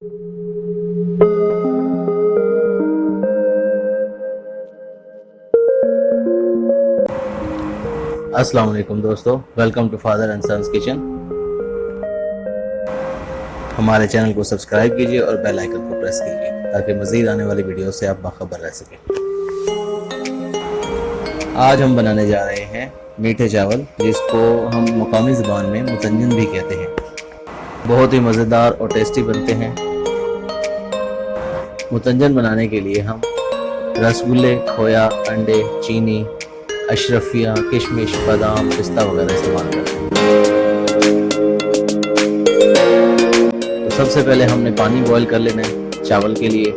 अस्सलाम वालेकुम दोस्तों, welcome to father and sons kitchen. हमारे चैनल को सब्सक्राइब कीजिए और बेल आइकन को प्रेस कीजिए ताकि मज़ीद आने वाली वीडियो से आप बाखबर रह सकें। आज हम बनाने जा रहे हैं मीठे चावल, जिसको हम मकामी ज़बान में मुतंजन भी कहते हैं। बहुत ही मज़ेदार और टेस्टी बनते हैं। मुतंजन बनाने के लिए हम रसगुल्ले, खोया, अंडे, चीनी, अशरफियाँ, किशमिश, बादाम, पिस्ता वगैरह इस्तेमाल करते हैं। तो सबसे पहले हमने पानी बॉईल कर लेना है चावल के लिए।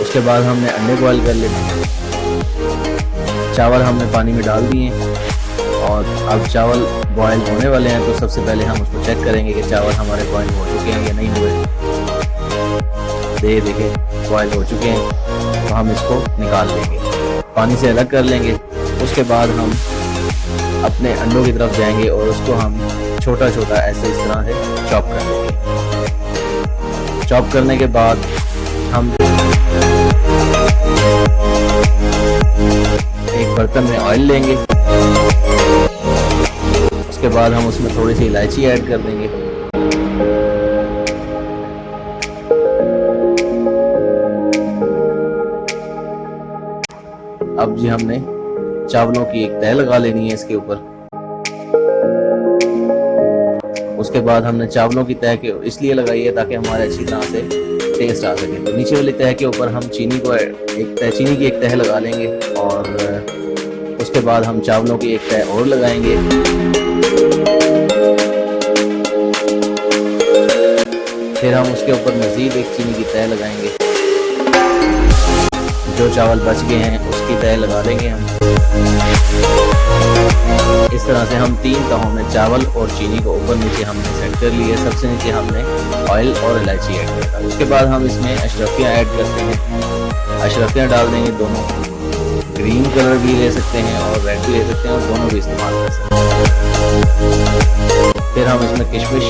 उसके बाद हमने अंडे बॉईल कर लेने हैं। चावल हमने पानी में डाल दिए और अब चावल बॉयल होने वाले हैं। तो सबसे पहले हम उसको चेक करेंगे कि चावल हमारे बॉयल हो चुके हैं या नहीं हुए। देखें बॉयल हो चुके हैं, तो हम इसको निकाल लेंगे, पानी से अलग कर लेंगे। उसके बाद हम अपने अंडों की तरफ जाएंगे और उसको हम छोटा छोटा ऐसे इस तरह से चॉप कर लेंगे। चॉप करने के बाद हम एक बर्तन में ऑयल लेंगे। उसके बाद हम उसमें थोड़ी सी इलायची ऐड कर देंगे। अब जी हमने चावलों की एक तह लगा लेनी है इसके ऊपर। उसके बाद हमने चावलों की तह के इसलिए लगाई है ताकि हमारे अच्छी तरह से टेस्ट आ सके। तो नीचे वाली तह के ऊपर हम चीनी की एक तह लगा लेंगे और उसके बाद हम चावलों की एक तह और लगाएंगे। फिर हम उसके ऊपर मज़ीद एक चीनी की तह लगाएंगे। जो चावल बच गए हैं उसकी तह लगा देंगे हम। इस तरह से हम 3 तहों में चावल और चीनी को ऊपर नीचे हमने सेट कर लिया। सबसे नीचे हमने ऑयल और इलायची ऐड किया। उसके बाद हम इसमें अशरफियाँ ऐड करते हैं। अशरफियाँ डाल देंगे दोनों। ग्रीन कलर भी ले सकते हैं और रेड भी ले सकते हैं, और दोनों भी इस्तेमाल कर सकते हैं। फिर हम इसमें किशमिश,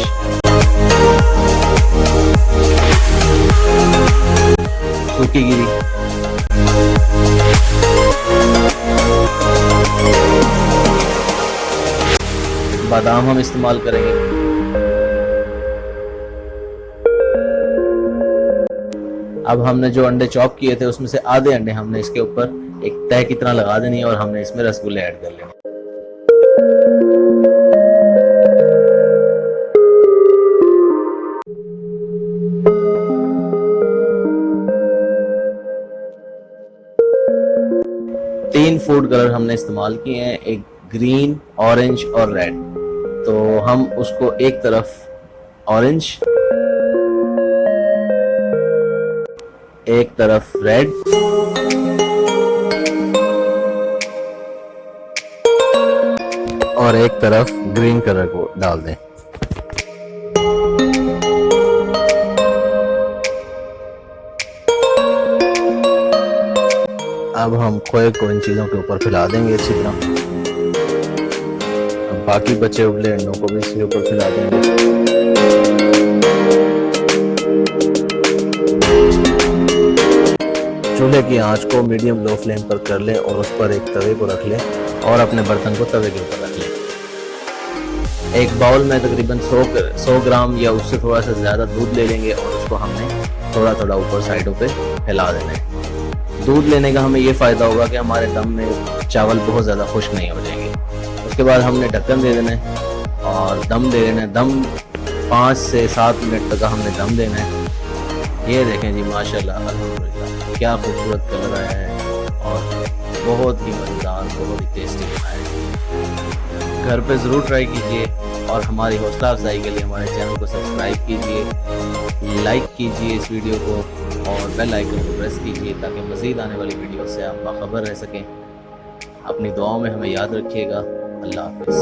सूखी गिरी, बादाम हम इस्तेमाल करेंगे। अब हमने जो अंडे चॉप किए थे उसमें से आधे अंडे हमने इसके ऊपर एक तह की तरह लगा देनी है और हमने इसमें रसगुल्ले ऐड कर लेने। तीन फूड कलर हमने इस्तेमाल किए हैं, एक ग्रीन, ऑरेंज और रेड। तो हम उसको एक तरफ ऑरेंज, एक तरफ रेड और एक तरफ ग्रीन कलर को डाल दें। अब हम खोए को इन चीज़ों के ऊपर फैला देंगे अच्छी तरह। अब बाकी बचे उबले अंडों को भी इसके ऊपर फैला देंगे। चूल्हे की आंच को मीडियम लो फ्लेम पर कर लें और उस पर एक तवे को रख लें और अपने बर्तन को तवे के ऊपर रख लें। एक बाउल में तकरीबन 100 ग्राम या उससे थोड़ा सा ज़्यादा दूध ले लेंगे और उसको हमने थोड़ा थोड़ा ऊपर साइडों पे फैला देना है। दूध लेने का हमें ये फ़ायदा होगा कि हमारे दम में चावल बहुत ज़्यादा खुश्क नहीं हो जाएंगे। उसके बाद हमने ढक्कन दे देना है और दम दे देना है। दम 5 से 7 मिनट तक हमने दम देना है। ये देखें जी, माशाल्लाह अल्हम्दुलिल्लाह, क्या खूबसूरत कलर आया है और बहुत ही मज़ेदार, बहुत ही टेस्टी बनाया है। घर पे ज़रूर ट्राई कीजिए और हमारी हौसला अफजाई के लिए हमारे चैनल को सब्सक्राइब कीजिए, लाइक कीजिए इस वीडियो को और बेल आइकन को प्रेस कीजिए ताकि मज़ीद आने वाली वीडियो से आप बाखबर रह सकें। अपनी दुआओं में हमें याद रखिएगा। अल्लाह हाफ़िज़।